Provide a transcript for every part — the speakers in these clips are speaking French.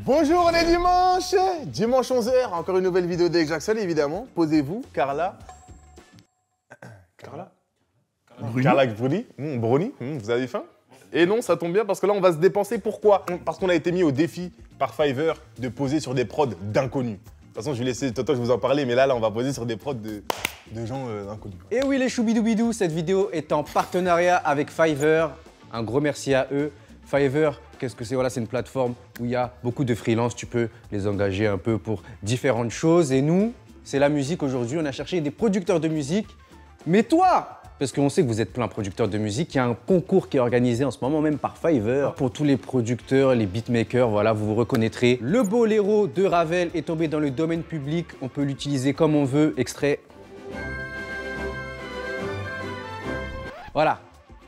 Bonjour, on est dimanche. Dimanche 11h, encore une nouvelle vidéo d'Alex Jackson, évidemment. Posez-vous, Carla Bruni. Bruni, vous avez faim? Et non, ça tombe bien parce que là, on va se dépenser. Pourquoi? Parce qu'on a été mis au défi par Fiverr de poser sur des prods d'inconnus. De toute façon, je vais laisser Toto, je vous en parler, mais là, on va poser sur des prods de gens inconnus. Et oui, les choubidoubidou, cette vidéo est en partenariat avec Fiverr. Un gros merci à eux. Fiverr, qu'est-ce que c'est? Voilà, c'est une plateforme où il y a beaucoup de freelances. Tu peux les engager un peu pour différentes choses. Et nous, c'est la musique aujourd'hui. On a cherché des producteurs de musique. Mais toi, parce qu'on sait que vous êtes plein producteurs de musique, il y a un concours qui est organisé en ce moment même par Fiverr. Pour tous les producteurs, les beatmakers, voilà, vous vous reconnaîtrez. Le boléro de Ravel est tombé dans le domaine public. On peut l'utiliser comme on veut. Extrait. Voilà.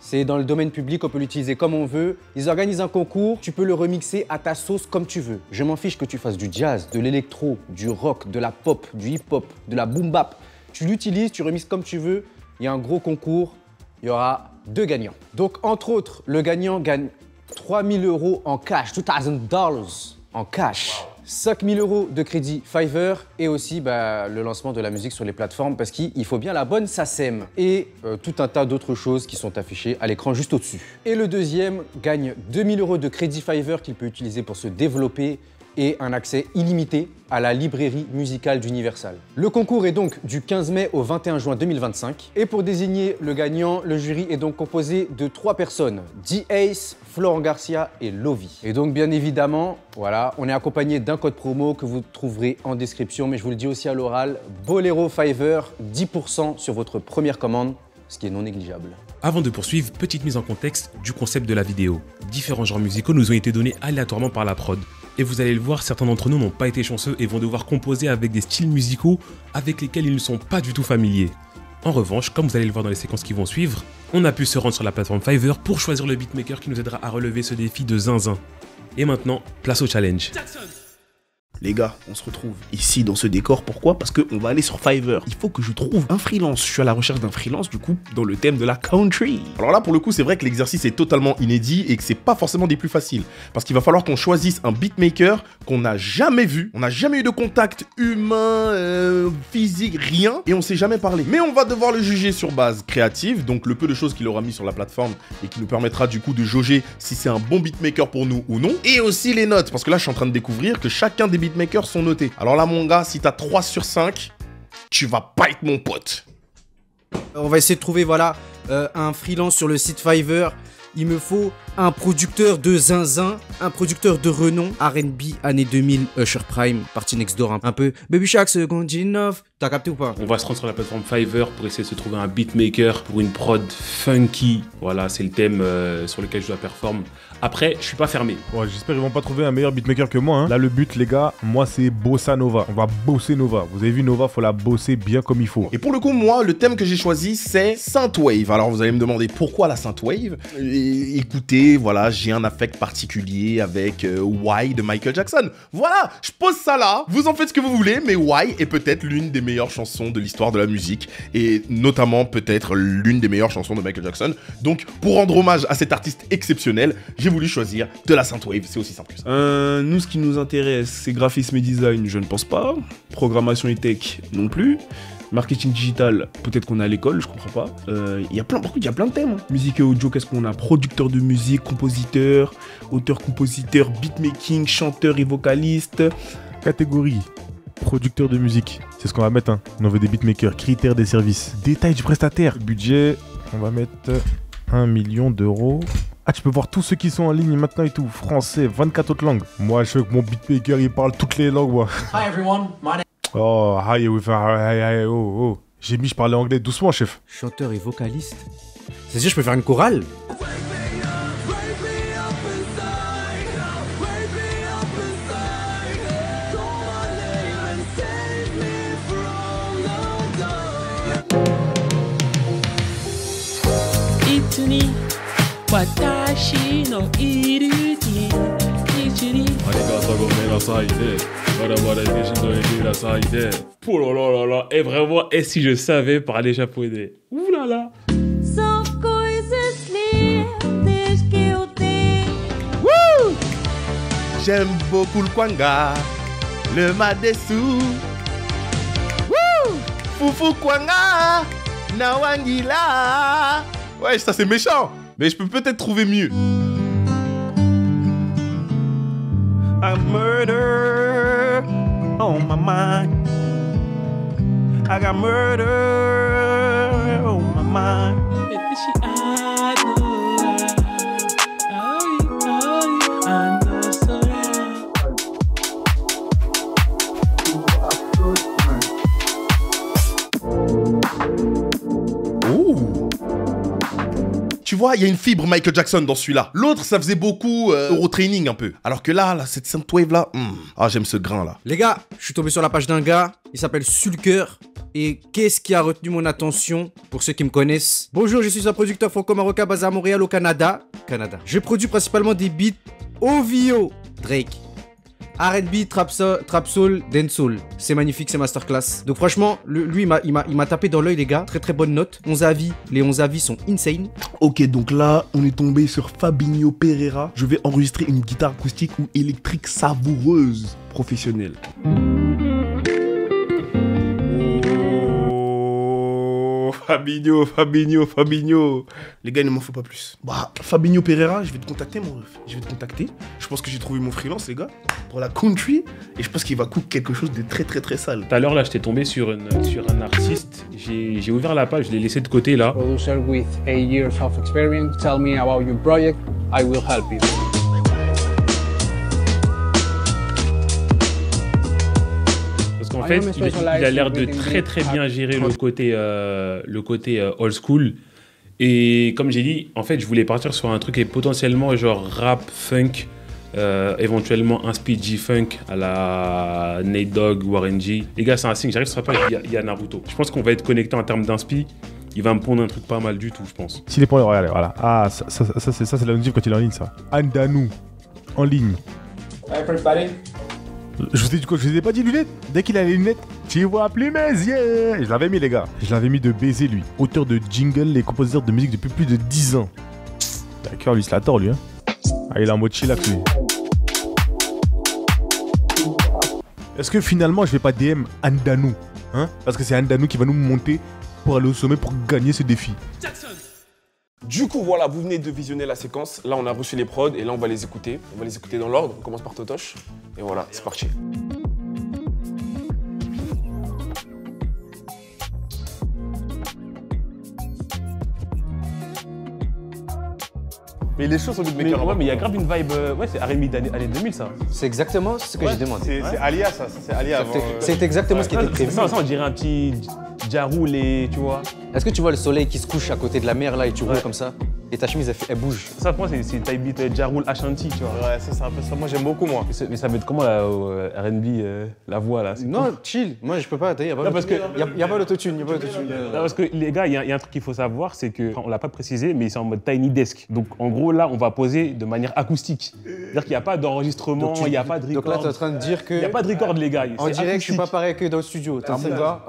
C'est dans le domaine public, on peut l'utiliser comme on veut. Ils organisent un concours, tu peux le remixer à ta sauce comme tu veux. Je m'en fiche que tu fasses du jazz, de l'électro, du rock, de la pop, du hip-hop, de la boom bap. Tu l'utilises, tu remixes comme tu veux. Il y a un gros concours, il y aura 2 gagnants. Donc, entre autres, le gagnant gagne 3 000 € en cash, $2,000 en cash. 5 000 € de crédit Fiverr et aussi le lancement de la musique sur les plateformes parce qu'il faut bien la bonne SACEM et tout un tas d'autres choses qui sont affichées à l'écran juste au-dessus. Et le deuxième gagne 2 000 € de crédit Fiverr qu'il peut utiliser pour se développer et un accès illimité à la librairie musicale d'Universal. Le concours est donc du 15 mai au 21 juin 2025. Et pour désigner le gagnant, le jury est donc composé de 3 personnes, D-Ace, Florent Garcia et Lovi. Et donc bien évidemment, voilà, on est accompagné d'un code promo que vous trouverez en description, mais je vous le dis aussi à l'oral, Boléro Fiverr, 10% sur votre première commande, ce qui est non négligeable. Avant de poursuivre, petite mise en contexte du concept de la vidéo. Différents genres musicaux nous ont été donnés aléatoirement par la prod. Et vous allez le voir, certains d'entre nous n'ont pas été chanceux et vont devoir composer avec des styles musicaux avec lesquels ils ne sont pas du tout familiers. En revanche, comme vous allez le voir dans les séquences qui vont suivre, on a pu se rendre sur la plateforme Fiverr pour choisir le beatmaker qui nous aidera à relever ce défi de zinzin. Et maintenant, place au challenge. Jackson. Les gars, on se retrouve ici dans ce décor. Pourquoi? Parce qu'on va aller sur Fiverr. Il faut que je trouve un freelance. Je suis à la recherche d'un freelance, du coup, dans le thème de la country. Alors là, pour le coup, c'est vrai que l'exercice est totalement inédit et que c'est pas forcément des plus faciles. Parce qu'il va falloir qu'on choisisse un beatmaker qu'on n'a jamais vu. On n'a jamais eu de contact humain, physique, rien. Et on s'est jamais parlé. Mais on va devoir le juger sur base créative. Donc le peu de choses qu'il aura mis sur la plateforme et qui nous permettra du coup de jauger si c'est un bon beatmaker pour nous ou non. Et aussi les notes. Parce que là, je suis en train de découvrir que chacun des beatmakers sont notés. Alors là, mon gars, si t'as 3 sur 5, tu vas pas être mon pote. On va essayer de trouver, voilà, un freelance sur le site Fiverr. Il me faut un producteur de zinzin, un producteur de renom, R&B années 2000, Usher Prime, Party Next Door un peu. Baby Shark, Second Enough, t'as capté ou pas? On va se rendre sur la plateforme Fiverr pour essayer de se trouver un beatmaker pour une prod funky. Voilà, c'est le thème sur lequel je dois performer. Après, je suis pas fermé. Ouais, j'espère qu'ils vont pas trouver un meilleur beatmaker que moi. Hein. Là, le but, les gars, moi, c'est Bossa Nova. On va bosser Nova. Vous avez vu Nova, faut la bosser bien comme il faut. Et pour le coup, moi, le thème que j'ai choisi, c'est Synthwave. Alors, vous allez me demander pourquoi la Synthwave. Écoutez, voilà, j'ai un affect particulier avec Why de Michael Jackson. Voilà, je pose ça là. Vous en faites ce que vous voulez, mais Why est peut-être l'une des meilleures chansons de l'histoire de la musique. Et notamment, peut-être l'une des meilleures chansons de Michael Jackson. Donc, pour rendre hommage à cet artiste exceptionnel, j'ai voulu choisir de la Synthwave, c'est aussi simple que ça. Nous, ce qui nous intéresse, c'est graphisme et design, je ne pense pas. Programmation et tech, non plus. Marketing digital, peut-être qu'on est à l'école, je comprends pas. Il y a plein de thèmes. Hein. Musique et audio, qu'est-ce qu'on a? Producteur de musique, compositeur, auteur-compositeur, beatmaking, chanteur et vocaliste. Catégorie producteur de musique, c'est ce qu'on va mettre. Hein. On veut des beatmakers, critères des services, détails du prestataire. Budget, on va mettre 1 million d'euros. Ah, tu peux voir tous ceux qui sont en ligne maintenant et tout. Français, 24 autres langues. Moi, je veux que mon beatmaker, il parle toutes les langues, moi. Hi everyone, my name... Oh, oh. J'ai mis, je parlais anglais doucement, chef. Chanteur et vocaliste. C'est-à-dire, je peux faire une chorale? Oh là là là là. Et vraiment, et si je savais parler japonais? Ouh là là. J'aime beaucoup le Kwanga, le Madesu. Wouh! Fufu Kwanga, Nawangila. Ouais, ça c'est méchant, mais je peux peut-être trouver mieux. I murder on my mind. I got murder on my mind. Tu vois, il y a une fibre Michael Jackson dans celui-là. L'autre, ça faisait beaucoup Eurotraining un peu. Alors que là, cette synthwave là, ah j'aime ce grain là. Les gars, je suis tombé sur la page d'un gars, il s'appelle Sulker. Et qu'est-ce qui a retenu mon attention pour ceux qui me connaissent? Bonjour, je suis un producteur franco-marocain basé à Montréal au Canada. Je produis principalement des beats OVO, Drake. R&B, trap soul, dancehall. C'est magnifique, c'est masterclass. Donc franchement, lui, il m'a tapé dans l'œil, les gars. Très très bonne note. 11 avis. Les 11 avis sont insane. Ok, donc là, on est tombé sur Fabinho Pereira. Je vais enregistrer une guitare acoustique ou électrique savoureuse professionnelle. Fabinho. Les gars, il ne m'en faut pas plus. Bah, Fabinho Pereira, je vais te contacter, mon ref. Je vais te contacter. Je pense que j'ai trouvé mon freelance, les gars, pour la country. Et je pense qu'il va cook quelque chose de très, très, très sale. Tout à l'heure, là, j'étais tombé sur un artiste. J'ai ouvert la page, je l'ai laissé de côté, là. Producer with 8 years of experience. Tell me about your project. I will help you. En fait, il a l'air de très très bien gérer le côté old school. Et comme j'ai dit, en fait, je voulais partir sur un truc et potentiellement genre rap, funk, éventuellement un speed G-funk à la Nate Dogg, Warren G. Les gars, c'est un signe, j'arrive sur la page, il y a Naruto. Je pense qu'on va être connecté en termes d'inspi. Il va me pondre un truc pas mal du tout, je pense. S'il est pas, regardez, voilà. Ah, ça c'est la notif quand il est en ligne, ça. Andanu, en ligne. Je vous ai pas dit lunettes. Dès qu'il a les lunettes, tu vois plus mes yeux. Je l'avais mis, les gars. Je l'avais mis de baiser, lui. Auteur de jingle et compositeur de musique depuis plus de 10 ans. D'accord, lui, c'est la tort, lui. Hein. Ah, il est en mode chillax, lui. Est-ce que finalement, je vais pas DM Andanu, hein? Parce que c'est Andanu qui va nous monter pour aller au sommet pour gagner ce défi. Du coup, voilà, vous venez de visionner la séquence. Là, on a reçu les prods et là, on va les écouter. On va les écouter dans l'ordre. On commence par Totoche. Et voilà, c'est parti. Mais il est chaud, son beatmaker. Ouais, mais il y a grave une vibe. Ouais, c'est R&B d'année 2000, ça. C'est exactement ce que j'ai demandé. C'est Alia, ça. C'est Alia avant. C'est exactement ce qui était prévu. Ça, on dirait un petit Ja Rule et tu vois. Est-ce que tu vois le soleil qui se couche à côté de la mer là et tu roules comme ça? Et ta chemise elle bouge. Ça pour moi c'est type beat Ja Rule Ashanti, tu vois. Ouais, ça c'est un peu ça. Moi j'aime beaucoup moi. Mais ça va être comment la R&B, la voix là? Non, chill. Moi je peux pas. Il y a pas l'autotune. Non, parce que les gars, il y a un truc qu'il faut savoir, c'est que on l'a pas précisé, mais c'est en mode tiny desk. Donc en gros là, on va poser de manière acoustique. C'est-à-dire qu'il n'y a pas d'enregistrement, il n'y a pas de record. Donc là t'es en train de dire que. Il n'y a pas de record les gars. On dirait que je suis pas pareil que dans le studio.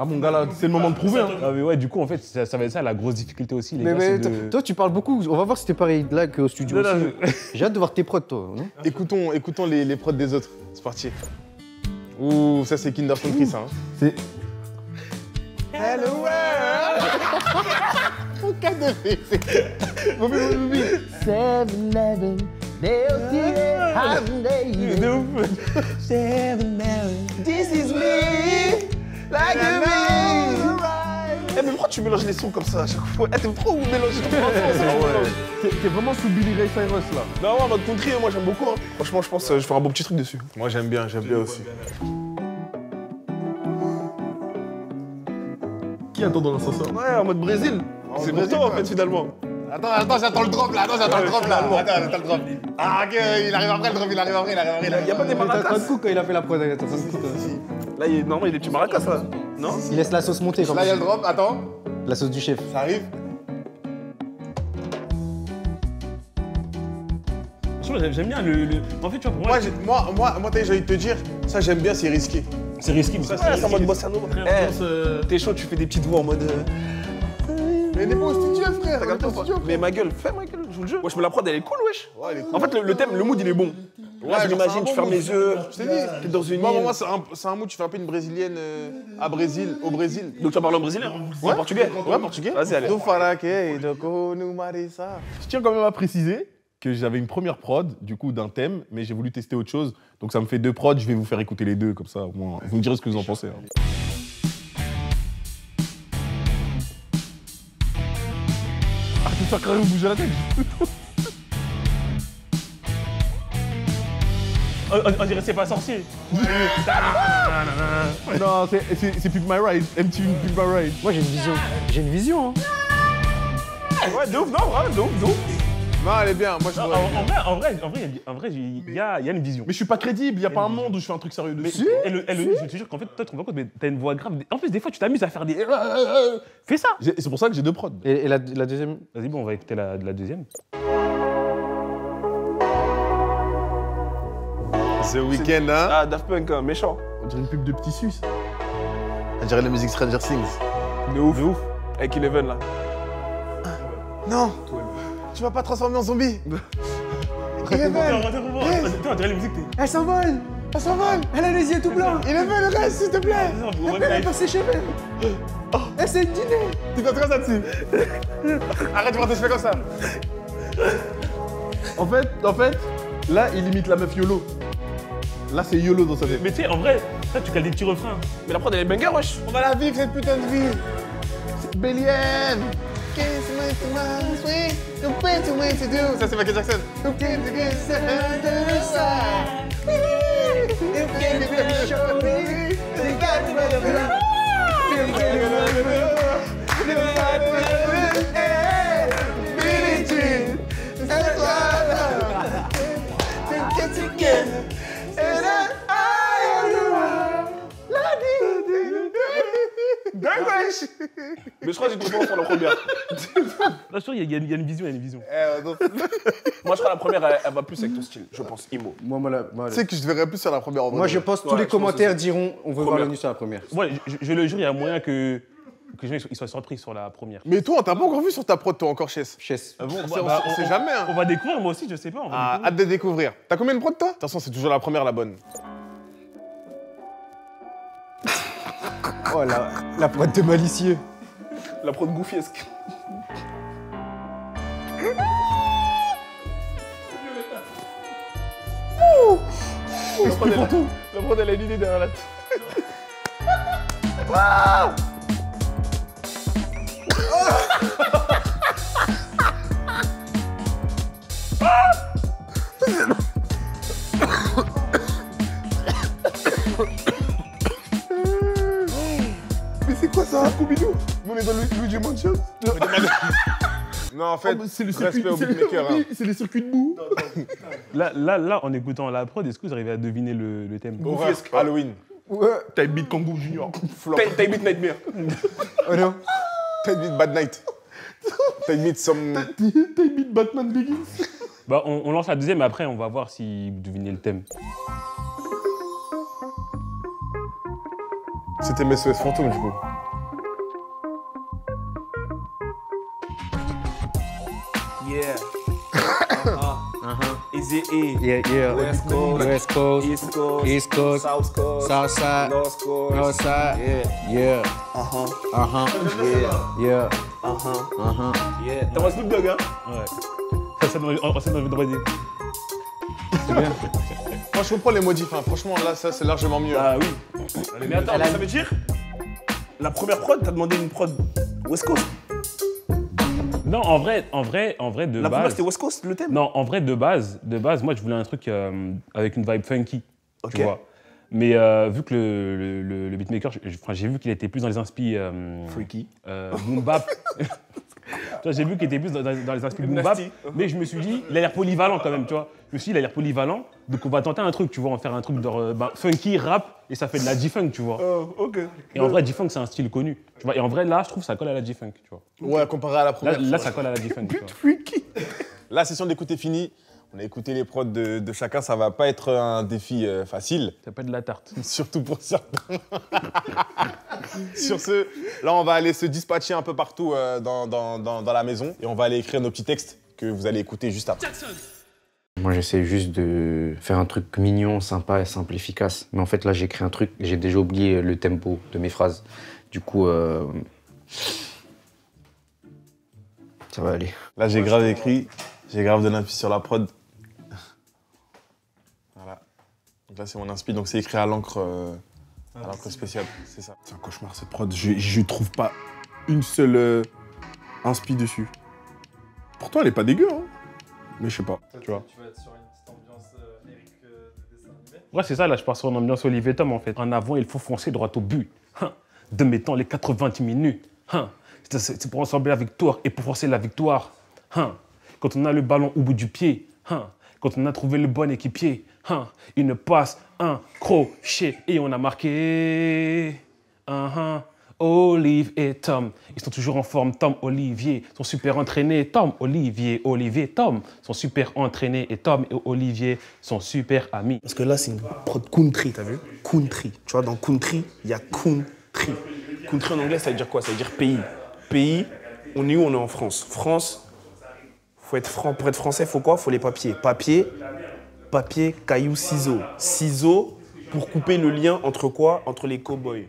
Mon gars là, c'est le moment de prouver. Hein. Ah mais ouais, du coup en fait ça va être ça la grosse difficulté aussi les gars. Mais toi tu parles beaucoup. On va voir si t'es pareil là qu'au studio aussi. J'ai hâte de voir tes prods, toi. Non, écoutons les prods des autres. C'est parti. Ouh, ça c'est Kinder Country, ça. Hein. C'est. Hello world. Mon cas de fée, c'est. 7-Eleven, This is me, like a me. Eh mais pourquoi tu mélanges les sons comme ça à chaque fois? Eh t'aimes trop mélanger ton T'es vraiment sous Billy Ray Cyrus là. Non, ouais, en mode country, moi j'aime beaucoup. Hein. Franchement, je pense que je vais faire un bon petit truc dessus. Moi j'aime bien aussi. Qui attend dans l'ascenseur? Ouais, en mode Brésil. C'est pour toi en fait finalement. Attends, j'attends le drop là. Attends le drop. Ah, ok, il arrive après le drop, il arrive après. Il y a pas des maracas. Il était en train de cook quand il a fait la prod. Là, normalement, il y a des petits maracas là. Non? Il laisse la sauce monter comme ça. Là, il y a le drop, attends. La sauce du chef. Ça arrive. J'aime bien le. En fait, tu vois, pour moi, j'ai envie de te dire, ça j'aime bien, c'est risqué. C'est risqué, mais ça, c'est en mode bossa nova. T'es chaud, tu fais des petites voix en mode. Mais t'es pas au studio, frère. Mais ma gueule, fais ma gueule, je vous le jure. Wesh, mais la prod elle est cool, wesh. Ouais, elle est cool. En fait, le thème, le mood il est bon. Là, je m'imagine, tu fermes les yeux, Je t'ai dit. t'es dans une Moi, île. moi, c'est un mood, tu fais un peu une brésilienne au Brésil. Donc tu vas parler en brésilien ou en portugais? Ouais, portugais. Vas-y, allez. Je tiens quand même à préciser que j'avais une première prod, du coup, d'un thème, mais j'ai voulu tester autre chose. Donc ça me fait 2 prods, je vais vous faire écouter les 2, comme ça, au moins, vous me direz ce que vous en pensez. Hein. Arrêtez de faire carrément bouger la tête. On dirait que c'est pas sorcier. Non, c'est Pimp My Ride, MTV Pimp My Ride. Moi, j'ai une vision. J'ai une vision, hein. Ouais, de ouf, non, vraiment, de ouf. Non, elle est bien, moi je Non, vois. en vrai, il y a une vision. Mais je suis pas crédible, il y a pas un monde où je fais un truc sérieux dessus. Je te jure qu'en fait, toi, tu te rends compte, mais t'as une voix grave. En plus, des fois, tu t'amuses à faire des. Fais ça! C'est pour ça que j'ai 2 prods. Et la deuxième? Vas-y, bon, on va écouter la deuxième. The Weeknd, hein. Ah, Daft Punk, hein, méchant. On dirait une pub de Petit Suisse. On dirait la musique Stranger Things. De ouf. Avec Eleven, là. Non, tu vas pas transformer en zombie. Eleven, Attends, on dirait la musique. Elle s'envole! elle s'envole. Elle a les yeux tout blancs! Eleven, reste s'il te plaît. Elle est passée chez elle! Elle s'est dîner! Tu fais comme ça dessus. Arrête de voir tes cheveux comme ça. En fait, là, il imite la meuf YOLO. Là, c'est YOLO dans sa tête. Mais tu sais, en vrai, ça, tu cales des petits refrains. Mais la prod, elle est banger, wesh. On va la vivre, cette putain de vie. Bélienne. Ça, c'est Michael Jackson. Mais je crois que j'ai trop bon sur la première. Là, je suis sûr, il y a une vision, il y a une vision. Moi, je crois que la première, elle va plus avec ton style, je pense. Imo. Tu sais que je devrais plus sur la première en vrai. Moi, je pense que tous les commentaires diront on veut voir le nu sur la première. Ouais, je le jure, il y a moyen que les gens ils soient surpris sur la première. Mais toi, on t'a pas encore vu sur ta prod, toi, encore, Chess. Chess. Ah bon, On sait jamais, hein. On va découvrir, moi aussi, je sais pas. On va Ah, découvrir. hâte de découvrir. T'as combien de prods, toi? De toute façon, c'est toujours la première, la bonne. Oh la prod de malicieux. La prod goofiesque. La prod, elle a une idée derrière la tête. Mais c'est quoi ça, Scooby-Doo? Nous, on est dans Luigi Mansion. Non, en fait, c'est le respect au beatmaker. Hein. C'est les circuits de boue. Là, en écoutant la prod, est-ce que vous arrivez à deviner le thème? Horreur, Halloween. Type beat Kangoo Junior. Type beat Nightmare. Oh non. Type beat Bad Night. Type beat some... Type beat Batman Begins. Bah, on lance la deuxième, et après, on va voir si vous devinez le thème. C'était mes SOS fantômes, du coup. Yeah. Easy E. Yeah. West Coast. West Coast. East Coast. East Coast. South Coast. South side. North Coast. North side. Yeah. Yeah. Yeah. Yeah. Yeah. T'as un Snoop Dogg, hein? Ouais. Ça, dans le droit. C'est bien. Moi, je comprends les modifs. Hein. Franchement, là, ça, c'est largement mieux. Ah oui. Mais attends, ça veut dire la première prod, t'as demandé une prod West Coast. Non, en vrai, de La première, base. c'était West Coast, le thème? Non, en vrai, de base, moi, je voulais un truc avec une vibe funky, Ok. tu vois. Mais vu que le beatmaker, j'ai vu qu'il était plus dans les inspi Freaky. boom bap. Tu vois, j'ai vu qu'il était plus dans les inspi boom bap, Nasty. mais je me suis dit, il a l'air polyvalent quand même, tu vois. Je me suis dit, il a l'air polyvalent, donc on va tenter un truc, tu vois, on va faire un truc de funky, rap, et ça fait de la G-funk, tu vois. Oh, ok. Et en vrai, G-funk, c'est un style connu, tu vois. Et en vrai, là, je trouve que ça colle à la G-funk, tu vois. Ouais, comparé à la première. Là, ça colle à la G-funk, tu vois. La session d'écoute est finie. On a écouté les prods de chacun. Ça va pas être un défi facile. Ça peut être de la tarte. Surtout pour certains. Sur ce, là, on va aller se dispatcher un peu partout dans la maison. Et on va aller écrire nos petits textes que vous allez écouter juste après. Moi, j'essaie juste de faire un truc mignon, sympa et simple, efficace. Mais en fait, là, j'ai écrit un truc, j'ai déjà oublié le tempo de mes phrases. Du coup, ça va aller. Là, j'ai grave écrit, j'ai grave donné un pied sur la prod. Voilà. Donc là, c'est mon inspi, donc c'est écrit à l'encre spéciale, c'est ça. C'est un cauchemar, cette prod. Je trouve pas une seule inspi dessus. Pourtant, elle est pas dégueu, hein. Mais je sais pas, tu vois. Tu vas être sur une petite ambiance Eric de dessin animé. Ouais, c'est ça, là, je pars sur une ambiance Olivier Tom, en fait. En avant, il faut foncer droit au but. De mettant les 90 minutes. C'est pour ressembler à la victoire et pour forcer la victoire. Quand on a le ballon au bout du pied. Quand on a trouvé le bon équipier. Une passe, un crochet et on a marqué. Olive et Tom, ils sont toujours en forme. Tom, Olivier sont super entraînés. Tom, Olivier, Olivier, Tom sont super entraînés. Et Tom et Olivier sont super amis. Parce que là, c'est une prod country, t'as vu? Country. Tu vois, dans country, il y a country. Country en anglais, ça veut dire quoi? Ça veut dire pays. Pays, on est où? On est en France. France, pour être français, il faut quoi? Il faut les papiers. Papier, caillou, ciseaux. Ciseaux pour couper le lien entre quoi? Entre les cow-boys.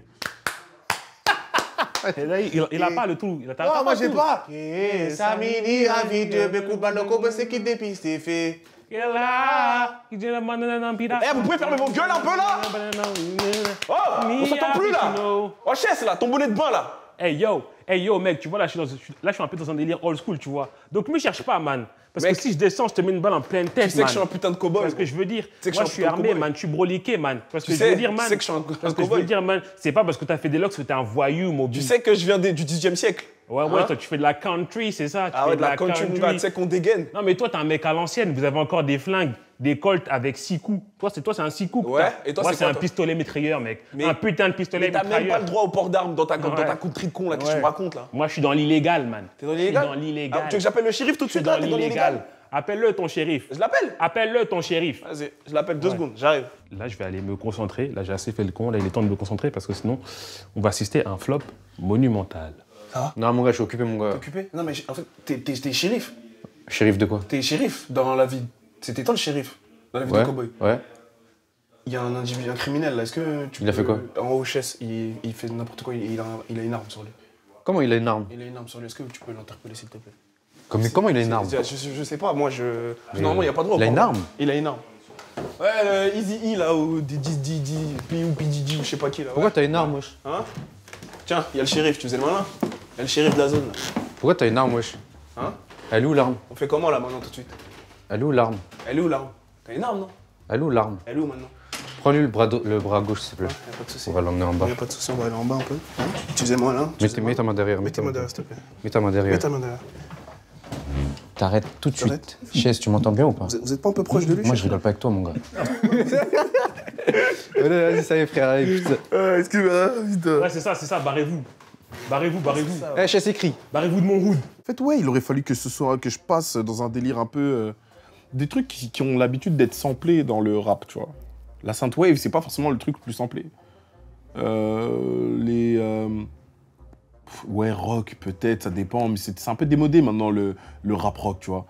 Et là, il a pas le tout. Non, moi j'ai pas. Ça mini avis de Bekouba Loko, c'est qui dépiste fait. Eh, vous pouvez fermer vos gueules un peu là? Oh, on s'entend plus là. Oh, chess là, ton bonnet de bain là. Hey yo, mec, tu vois, là, je suis un peu dans un délire old school, tu vois. Donc, me cherche pas, man. Parce Mec, que si je descends, je te mets une balle en pleine tête, man. Tu sais que je suis un putain de cow-boy. Parce que je veux dire, Tu sais que moi, je je suis suis un armé, cow-boy. man. Je suis broliqué, man. Parce que Tu je veux sais- dire, man. tu sais que je suis un Parce que je veux cow-boy. dire, man, c'est pas parce que t'as fait des locks que t'es un voyou, mobile. Tu sais que je viens du 10e siècle. Ouais, Hein? toi, tu fais de la country, c'est ça. Tu Ah fais ouais, de la country, mon gars, tu sais qu'on dégaine. Non, mais toi, t'es un mec à l'ancienne. Vous avez encore des flingues, des colts avec 6 coups. Toi, c'est un 6 coups. que Ouais, t'as. et toi, Moi, c'est c'est quoi, un toi? pistolet mitrailleur, mec. Mais- Un putain de pistolet Mais t'as même mitrailleur. pas le droit au port d'armes dans ta Ouais. country de con là, qu'est-ce que tu me racontes là? Moi, je suis dans l'illégal, man. T'es dans l'illégal? Je suis dans l'illégal. Ah, tu veux que j'appelle le shérif tout de Je suis suite là? dans T'es dans l'illégal. l'illégal? Appelle-le ton shérif. Je l'appelle? Appelle-le ton shérif. Vas-y, je l'appelle 2 secondes, j'arrive. Là, je vais aller me concentrer. Là, j'ai assez fait le con. Là, il est temps de me concentrer parce que sinon, on va assister à un flop monumental. Non, mon gars, je suis occupé, mon gars. Occupé? Non, mais en fait, t'es shérif. Shérif de quoi? T'es shérif dans la vie. C'était toi le shérif dans la vie Ouais. de cowboy. Ouais. Il y a un individu, un criminel là, est-ce que tu Il a fait quoi? En haut chess, il fait n'importe quoi, il a une arme sur lui. Comment il a une arme? Il a une arme sur lui, est-ce que tu peux l'interpeller s'il te plaît? Comment il a une arme? Je sais pas, moi je. Normalement, il n'y a pas de droit. Il a une arme? Il a une arme. Ouais, le Easy E là, ou PDD, ou je sais pas qui là. Pourquoi Ouais. t'as une arme, wesh? Hein? Tiens, il y a le shérif, tu faisais le malin? Il y a le shérif de la zone là. Pourquoi t'as une arme, wesh? Hein? Elle est où l'arme? On fait comment là maintenant tout de suite? Elle est où l'arme? Elle est où l'arme? T'as une arme non? Elle est où l'arme? Elle est où maintenant? Prends-lui le bras gauche, s'il te plaît. Y'a pas de soucis. On va l'emmener en bas. Y'a pas de soucis, on va aller en bas un peu. Hein? Tu faisais le malin? Mets ta main derrière. Mets ta main derrière s'il te plaît. Mets ta main derrière. Mets ta main derrière. T'arrêtes tout de J'arrête. suite. Chaise, tu m'entends bien ou pas? Vous êtes pas un peu proche de lui? Moi, je rigole pas avec toi, mon gars. Vas-y, ça y est, frère, allez, putain. Excuse-moi, putain. Ouais, c'est ça. Barrez-vous. Barrez-vous. Eh, chaise écrit. Barrez-vous de mon hood. En fait, ouais, il aurait fallu que je passe dans un délire un peu. Des trucs qui ont l'habitude d'être samplés dans le rap, tu vois. La synthwave, c'est pas forcément le truc le plus samplé. Ouais, rock, peut-être, ça dépend, mais c'est un peu démodé maintenant le rap rock, tu vois.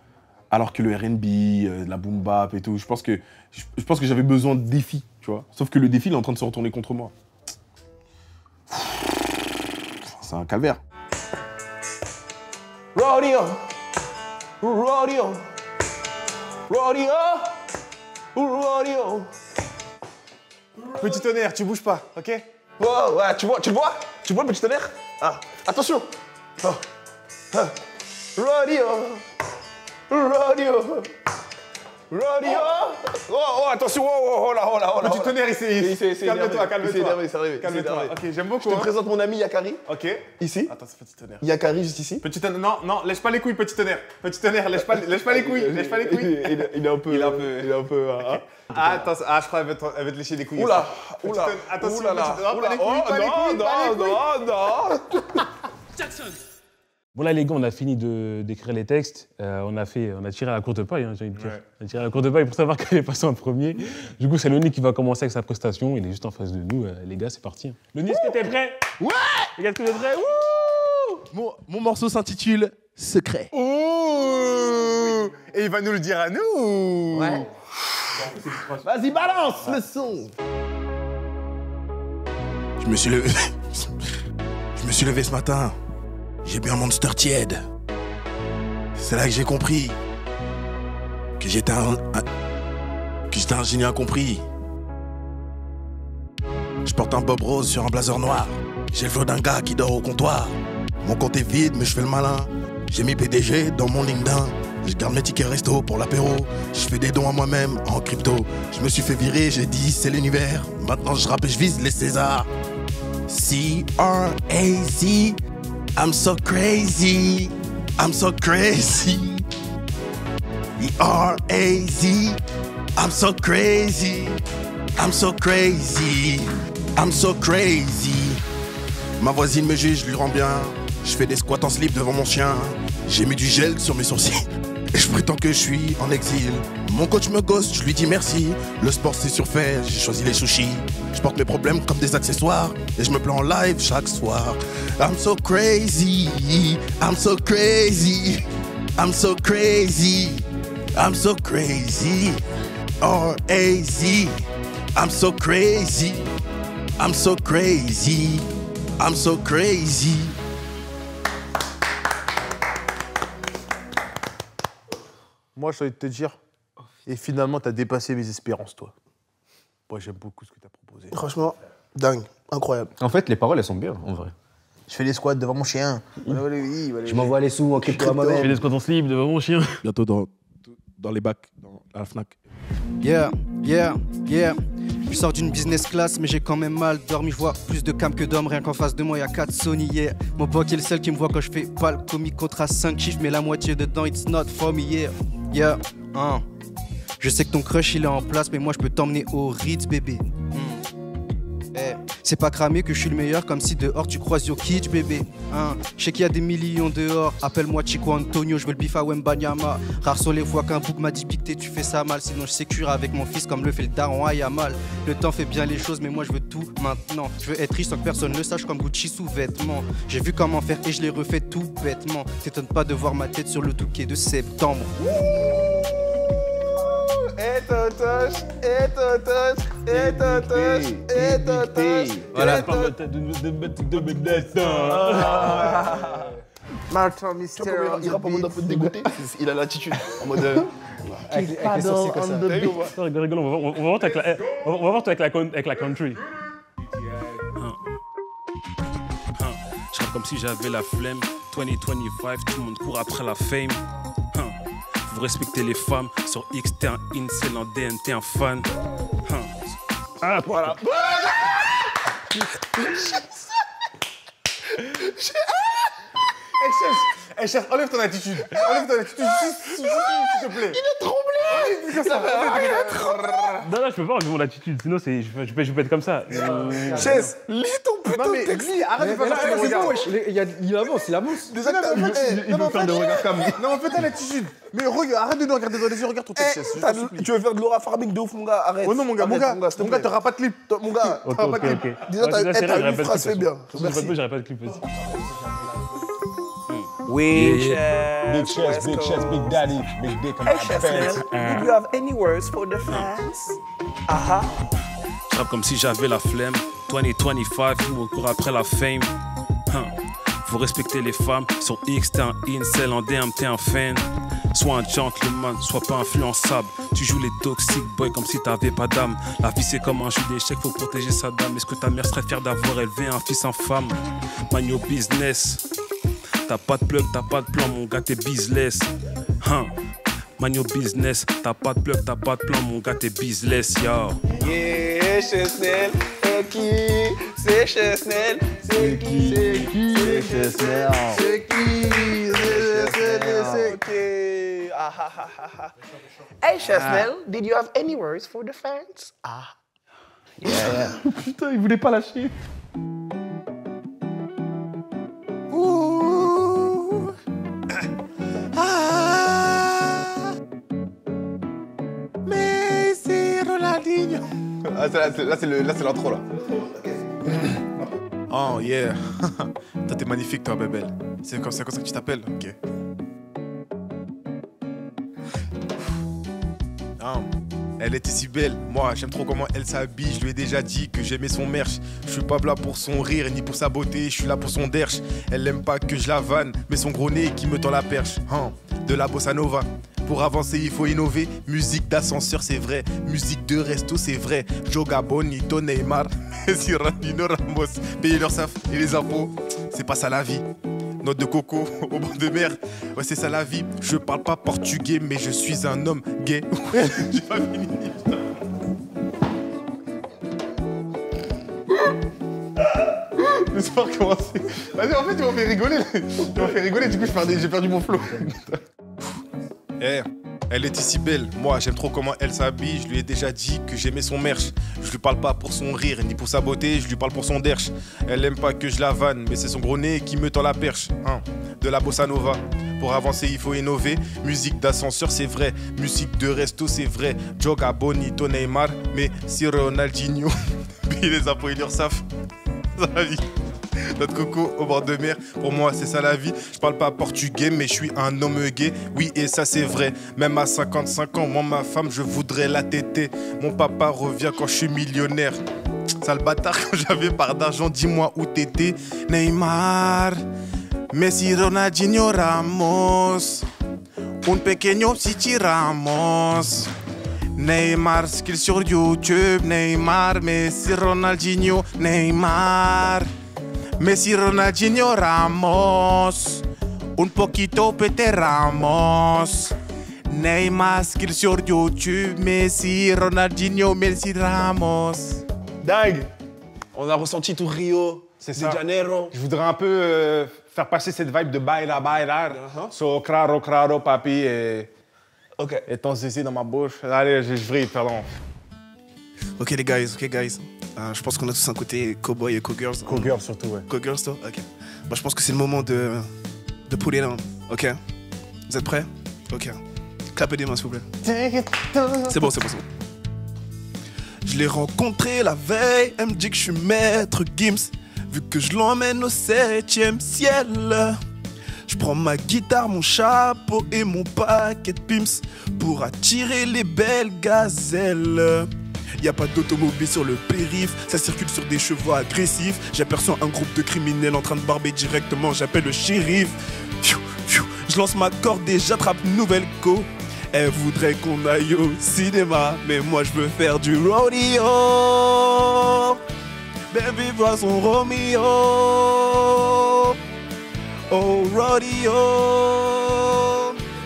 Alors que le R&B, la boom bap et tout, je pense que j'avais besoin de défis, tu vois. Sauf que le défi, il est en train de se retourner contre moi. C'est un calvaire. Rodeo! Rodeo! Rodeo! Rodeo! Petit tonnerre, tu bouges pas, ok? Oh, ouais, tu vois le petit tonnerre? Ah, attention! Oh. Ah. Rodeo! Rodeo! Rodeo! Oh, attention! Oh là! Petit tonnerre, calme-toi. Calme-toi. Ok, j'aime beaucoup. Je te présente mon ami Yakari, Ok. ici. Attends, c'est petit tonnerre. Yakari, juste ici. Petit tonnerre, non, lèche pas les couilles, petit tonnerre. Petit tonnerre, lèche pas les couilles. Il est un peu. Hein. Ah, attends, je crois qu'elle va te lécher les couilles. Oula! Attention, Oula là! petit tonnerre. Pas les couilles, Non! Bon, là, les gars, on a fini d'écrire les textes. On a tiré à la courte paille, j'ai envie de dire. Ouais. On a tiré à la courte paille pour savoir quel est passé en premier. Du coup, c'est Loni qui va commencer avec sa prestation. Il est juste en face de nous. Les gars, c'est parti. Hein. Loni, est-ce que t'es prêt? Ouais! Les gars, est-ce que t'es prêt? Wouh! Mon morceau s'intitule Secret. Ouh! Et il va nous le dire à nous. Ouais. Vas-y, balance le son. Je me suis levé. Je me suis levé ce matin. J'ai bu un Monster tiède. C'est là que j'ai compris que j'étais un génie incompris. Je porte un bob rose sur un blazer noir. J'ai le flow d'un gars qui dort au comptoir. Mon compte est vide, mais je fais le malin. J'ai mis PDG dans mon LinkedIn. Je garde mes tickets resto pour l'apéro. Je fais des dons à moi-même en crypto. Je me suis fait virer, j'ai dit c'est l'univers. Maintenant je rappe et je vise les Césars. C-R-A-Z. I'm so crazy. I'm so crazy. E-R-A-Z. I'm so crazy. I'm so crazy. I'm so crazy. Ma voisine me juge, je lui rends bien. Je fais des squats en slip devant mon chien. J'ai mis du gel sur mes sourcils. Et je prétends que je suis en exil. Mon coach me gosse, je lui dis merci. Le sport c'est surfait, j'ai choisi les sushis. Je porte mes problèmes comme des accessoires. Et je me plains en live chaque soir. I'm so crazy. I'm so crazy. I'm so crazy. I'm so crazy. R-A-Z. I'm so crazy. I'm so crazy. I'm so crazy. Moi, j'ai envie de te dire, et finalement, t'as dépassé mes espérances, toi. Moi, j'aime beaucoup ce que t'as proposé. Franchement, dingue, incroyable. En fait, les paroles, elles sont bien, en vrai. Je fais des squats devant mon chien. Je m'envoie les sous en crypto à Je fais moi-même. des squats en slip devant mon chien. Bientôt dans les bacs, à la Fnac. Yeah, yeah, yeah. Je sors d'une business class, mais j'ai quand même mal dormi. Je vois plus de cam que d'hommes, rien qu'en face de moi, y'a 4 Sony, yeah. Mon pote est le seul qui me voit quand je fais pas le comique. Contrat 5 chiffres, mais la moitié dedans, it's not for me, yeah. Yeah, Je sais que ton crush il est en place, mais moi je peux t'emmener au Ritz, bébé. Eh, c'est pas cramé que je suis le meilleur, comme si dehors tu croises Jokic, bébé. Je sais qu'il y a des millions dehors, appelle-moi Chico Antonio, je veux le bif à Wembanyama. Rares sont les fois qu'un bouc m'a dit piqueté, tu fais ça mal, sinon je sécure avec mon fils comme le fait le daron à Yamal. Le temps fait bien les choses, mais moi je veux tout maintenant. Je veux être riche sans que personne ne sache, comme Gucci sous vêtements. J'ai vu comment faire et je l'ai refait tout bêtement. T'étonnes pas de voir ma tête sur le touquet de septembre. Voilà. Martin Mystère. Il rappe en mode un peu dégoûté. Il a l'attitude. En mode. Avec les sourcils comme ça. Rigole, on va voir toi avec la country. Je rappe comme si j'avais la flemme. 2025, tout le monde court après la fame. Vous respectez les femmes. Sur X, t'es un incel, en DN, t'es un fan. Ah, voilà. Hey, chef, enlève ton attitude. Enlève ton attitude, s'il te plaît. Il est tremblé. Non, je peux pas enlever mon attitude, sinon je peux être comme ça. Chess, lis ton putain de texte. Arrête de faire ça, tu regardes. Il avance. Déjà, Il veut faire de regard comme... Non, fais ta l'attitude. Mais arrête de nous regarder dans les yeux, regarde ton texte. Tu veux faire de l'aura farming de ouf, mon gars? Arrête. Oh non, mon gars, t'auras pas de clip. Mon gars, t'auras pas de clip. déjà, t'as une phrase, fais bien. Merci. J'aurais pas de clip aussi. Oui, Big chest, big daddy, big dick on my pants. Did you have any words for the fans? Je rappe comme si j'avais la flemme. 2025, tout le monde court après la fame. Vous respectez les femmes. Sur X, t'es un incel, en DM, t'es un fan. Sois un gentleman, sois pas influençable. Tu joues les toxic boys comme si t'avais pas d'âme. La vie c'est comme un jeu d'échecs, faut protéger sa dame. Est-ce que ta mère serait fière d'avoir élevé un fils infâme? Man your business. T'as pas de plug, t'as pas de plan, mon gars, t'es business. Man your business. T'as pas de plug, t'as pas de plan, mon gars, t'es business, yo. Yeah, Chesnel, c'est qui? C'est Chesnel, c'est qui? C'est Chesnel, c'est qui? C'est qui? Hey Chesnel, did you have any words for the fans? Yeah. Putain, il voulait pas lâcher. Ah, là, c'est l'intro, là. Oh yeah. Toi, t'es magnifique, toi, bébé. C'est comme ça que tu t'appelles? Ok. Elle était si belle, moi j'aime trop comment elle s'habille. Je lui ai déjà dit que j'aimais son merch. Je suis pas là pour son rire ni pour sa beauté, je suis là pour son derche. Elle aime pas que je la vanne, mais son gros nez qui me tend la perche. De la bossa nova. Pour avancer il faut innover. Musique d'ascenseur c'est vrai, musique de resto c'est vrai. Joga Bonito, Neymar, Messi, Ronaldinho, Ramos. Payer leur saf et les impôts, c'est pas ça la vie. Note de coco au bord de mer, ouais c'est ça la vie. Je parle pas portugais mais je suis un homme gay. J'ai pas fini, putain. L'histoire commencer. Vas-y, en fait, tu m'as fait rigoler. Tu m'as fait rigoler, du coup, j'ai perdu mon flow. Elle était si belle, moi j'aime trop comment elle s'habille. Je lui ai déjà dit que j'aimais son merch. Je lui parle pas pour son rire ni pour sa beauté, je lui parle pour son derche. Elle aime pas que je la vanne, mais c'est son gros nez qui me tend la perche. De la bossa nova. Pour avancer il faut innover. Musique d'ascenseur c'est vrai, musique de resto c'est vrai. Joga Bonito, Neymar, mais si Ronaldinho. Puis les impôts et l'URSSAF. Ça la vie. Notre coco au bord de mer, pour moi c'est ça la vie. Je parle pas portugais mais je suis un homme gay. Oui et ça c'est vrai, même à 55 ans, moi ma femme je voudrais la téter. Mon papa revient quand je suis millionnaire. Sale bâtard quand j'avais part d'argent, dis-moi où t'étais. Neymar, Messi, Ronaldinho, Ramos. Un pequeño Chichi Ramos. Neymar, skill sur YouTube. Neymar, Messi, Ronaldinho, Neymar. Messi, Ronaldinho, Ramos. Un poquito Pete Ramos. Neymar, skill sur YouTube. Messi, Ronaldinho, Messi, Ramos. Dingue. On a ressenti tout Rio, C'est de ça. Janeiro. Je voudrais un peu faire passer cette vibe de baila, bailar. So, claro, claro, papi. Et ton zizi dans ma bouche. Allez, je vrille, pardon. Ok les guys. Je pense qu'on a tous un côté cowboy et cowgirls. Cowgirls surtout, ouais. Cowgirls, toi? Ok. Bah, je pense que c'est le moment de pull it on. Ok. Vous êtes prêts? Ok. Clapez des mains s'il vous plaît. C'est bon. Je l'ai rencontré la veille, elle me dit que je suis maître Gims. Vu que je l'emmène au 7e ciel. Je prends ma guitare, mon chapeau et mon paquet de pimps pour attirer les belles gazelles. Y a pas d'automobile sur le périph', ça circule sur des chevaux agressifs. J'aperçois un groupe de criminels en train de barber directement, j'appelle le shérif. Je lance ma corde et j'attrape une nouvelle co. Elle voudrait qu'on aille au cinéma, mais moi je veux faire du rodeo. Baby, vois son Romeo. Oh, rodeo.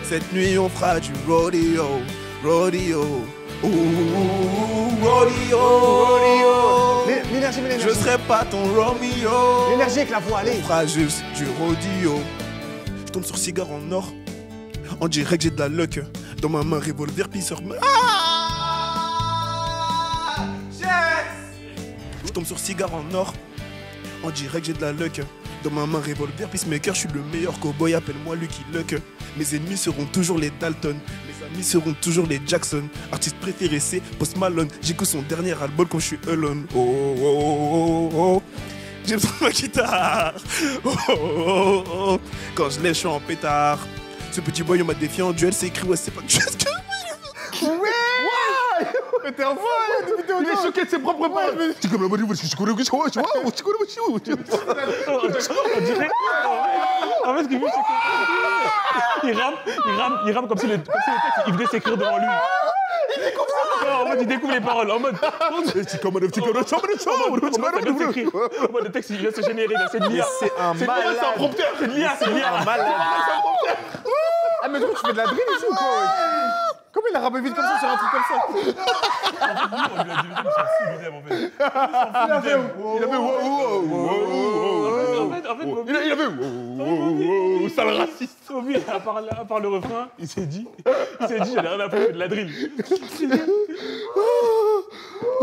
Cette nuit on fera du rodeo. Ouh, rodeo. L'énergie. Je serai pas ton Romeo. L'énergie avec la voix, allez. On fera juste du rodeo. Je tombe sur cigare en or. On dirait que j'ai de la luck. Dans ma main, revolver, pisseur. Je tombe sur cigare en or. On dirait que j'ai de la luck. Dans ma main, revolver, peacemaker, je suis le meilleur cowboy, appelle-moi Lucky Luck. Mes ennemis seront toujours les Dalton, mes amis seront toujours les Jackson. Artiste préféré c'est Post Malone, j'écoute son dernier album quand je suis alone. Oh. J'ai besoin de ma guitare. Oh. Quand je lève, je suis en pétard. Ce petit boy, on m'a défié en duel, c'est écrit, ouais, c'est pas que je Mais t'es un fou, il est choqué de ses propres paroles. En fait, ce qu'il veut, c'est qu'il rappe comme si le texte, il venait s'écrire devant lui. Il découvre ça. En mode, il découvre les paroles. En mode, le texte, il vient se générer. C'est de l'IA. C'est un malade. C'est un prompteur. C'est de l'IA. C'est un malade. Ah, mais toi, tu fais de la drill ici ou quoi? Comment il a rappelé vite comme ça sur un truc comme ça? On lui a dit, il a fait Il avait sale raciste. Au mieux, à part le refrain, il s'est dit, j'en ai rien à foutre de la drill. Oh,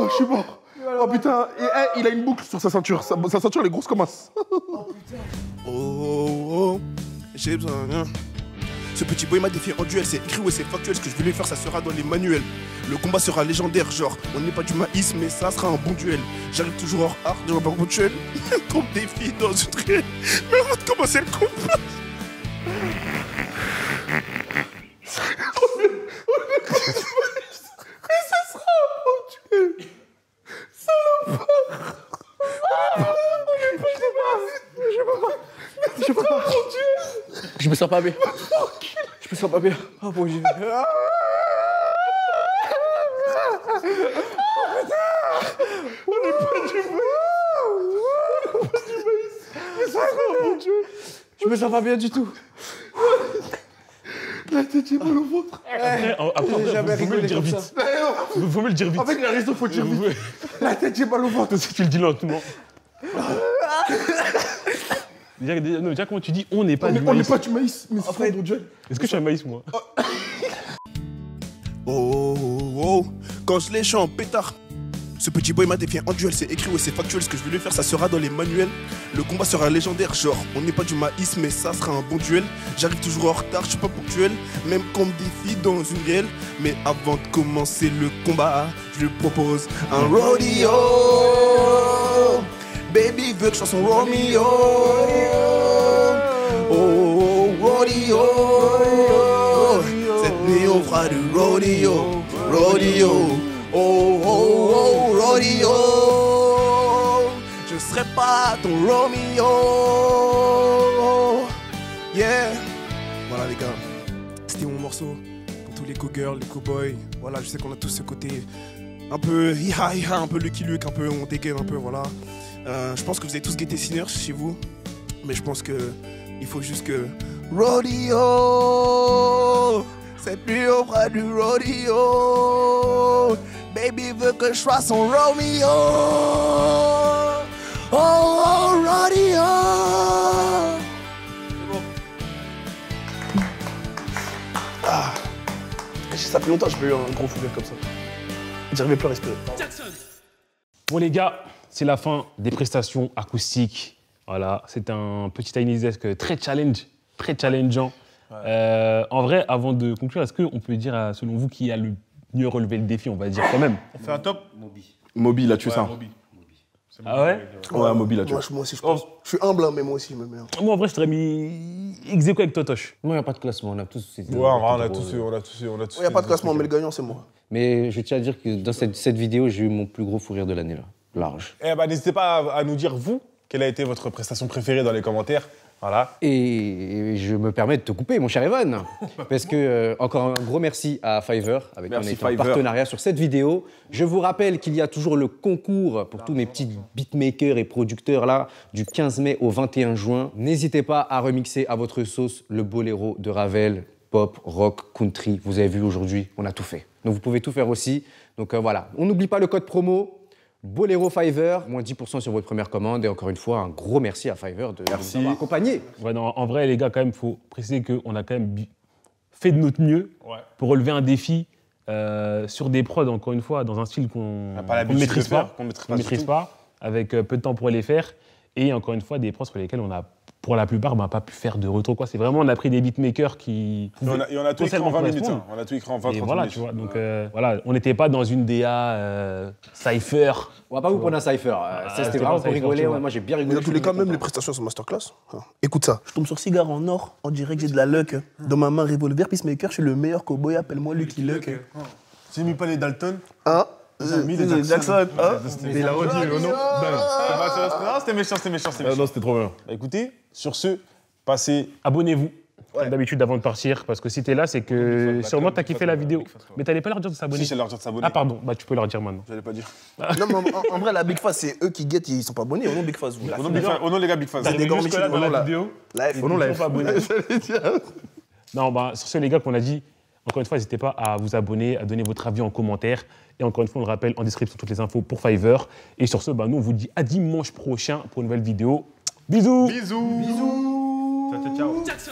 je suis mort. Oh putain, il a une boucle sur sa ceinture. Sa ceinture, elle est grosse comme as. Oh putain. Oh, j'ai besoin. Ce petit boy m'a défié en duel, c'est écrit ou c'est factuel. Ce que je vais lui faire, ça sera dans les manuels. Le combat sera légendaire, genre, on n'est pas du maïs, mais ça sera un bon duel. J'arrive toujours hors art, je vois pas ponctuel. Qu'on me défie dans une traîne. Mais avant de commencer le combat. me sens pas bien. Je me sens pas bien. Oh mon Dieu. On n'est pas du maïs. Je me sens pas bien du tout. La tête, j'ai mal au ventre. Après, jamais vous me le rigolé dire comme vite. ça. Vous me le dire vite. Avec la raison, faut le dire vite. La tête, j'ai mal au ventre. Si tu le dis lentement. Déjà, comment tu dis on n'est pas du On maïs. n'est pas du maïs, mais c'est mon Dieu. Est-ce que je suis un maïs, moi? Oh, oh, oh, quand je l'ai je suis en pétard. Ce petit boy m'a défié en duel, c'est écrit ou c'est factuel. Ce que je vais lui faire, ça sera dans les manuels. Le combat sera légendaire, genre on n'est pas du maïs, mais ça sera un bon duel. J'arrive toujours en retard, je suis pas ponctuel, même qu'on me défie dans une réelle. Mais avant de commencer le combat, je lui propose un rodeo. Baby veut que je sois son Romeo. Oh, rodeo. Cette nuit on fera du rodeo, rodeo. Oh, oh, oh, rodeo. Je serai pas ton Romeo. Yeah. Voilà les gars, c'était mon morceau pour tous les co-girls, les co-boys. Voilà, je sais qu'on a tous ce côté un peu hi-ha, un peu Lucky Luke, un peu on dégaine un peu, voilà. Je pense que vous avez tous guetté Sinners chez vous, mais je pense que il faut juste que rodeo. Cette nuit on fera du rodeo. Baby veut que je sois son Romeo. Oh, oh, rodeo. C'est bon. Ah. Ça fait longtemps que j'ai pas eu un gros fou rire comme ça. J'arrivais plus à respirer. Bon les gars, c'est la fin des prestations acoustiques. Voilà, c'est un petit Tiny Desk très challengeant. Ouais. En vrai, avant de conclure, est-ce qu'on peut dire, selon vous, qui a le mieux relevé le défi, on va dire quand même? On fait un top. Moby, là, tu sais ça. Ah ouais? Ouais, Moby, là, tu moi aussi, je pense. Je suis humble, hein, mais moi aussi, je me mets. Moi, en vrai, je t'aurais mis ex aequo avec Totoche. Moi, il n'y a pas de classement, on a tous... Ouais, en vrai, on a tous eu. Il n'y a pas de classement, mais le gagnant, c'est moi. Mais je tiens à dire que dans cette vidéo, j'ai eu mon plus gros fou rire de l'année, là. Large. Eh ben, n'hésitez pas à nous dire, vous, quelle a été votre prestation préférée dans les commentaires. Voilà. Et je me permets de te couper, mon cher Evan, parce que encore un gros merci à Fiverr, avec qui on est en partenariat sur cette vidéo. Je vous rappelle qu'il y a toujours le concours pour tous mes petits beatmakers et producteurs là, du 15 mai au 21 juin. N'hésitez pas à remixer à votre sauce le boléro de Ravel, pop, rock, country. Vous avez vu aujourd'hui, on a tout fait. Donc vous pouvez tout faire aussi. Donc voilà, on n'oublie pas le code promo. Boléro Fiverr, moins 10% sur votre première commande. Et encore une fois, un gros merci à Fiverr de nous avoir accompagnés. Ouais, non, en vrai, les gars, quand même, il faut préciser qu'on a quand même fait de notre mieux pour relever un défi sur des prods, encore une fois, dans un style qu'on ne maîtrise pas, avec peu de temps pour les faire. Et encore une fois, des prods sur lesquels on a, pour la plupart, pas pu faire de retour. C'est vraiment, on a pris des beatmakers qui... Et on a tout écrit en 20 minutes. Hein. On a tout écrit en 20 minutes. Voilà, tu vois. Donc voilà, on n'était pas dans une DA cypher. On va pas vous prendre un cypher. C'était vraiment pour rigoler. Moi, j'ai bien rigolé. Dans tous les cas, même les prestations sont masterclass. Écoute ça. Je tombe sur cigare en or. On dirait que j'ai de la luck. Dans ma main, revolver, peacemaker. Je suis le meilleur cowboy. Appelle-moi Lucky Luck. J'ai mis pas les Dalton. Hein? J'ai mis les Jackson. Il a redit le nom. Non, c'était méchant. Non, c'était trop bien. Bah, écoutez, sur ce, passez. Abonnez-vous. Comme d'habitude avant de partir, parce que si t'es là, c'est que sûrement t'as kiffé la vidéo. Mais t'allais pas leur dire de s'abonner. Si, j'allais leur dire de s'abonner. Ah pardon, bah tu peux leur dire maintenant. J'allais pas dire. Non, mais en vrai, la Big Fast, c'est eux qui guettent, ils sont pas abonnés. Au nom Big Fast, vous. Au nom les gars Big Fast. T'as des grands métiers dans la vidéo. Au nom live. Non, bah sur ce les gars qu'on a dit, encore une fois, n'hésitez pas à vous abonner, à donner votre avis en commentaire. Et encore une fois, on le rappelle, en description, toutes les infos pour Fiverr. Et sur ce, bah, nous, on vous dit à dimanche prochain pour une nouvelle vidéo. Bisous. Bisous. Ciao. Jackson.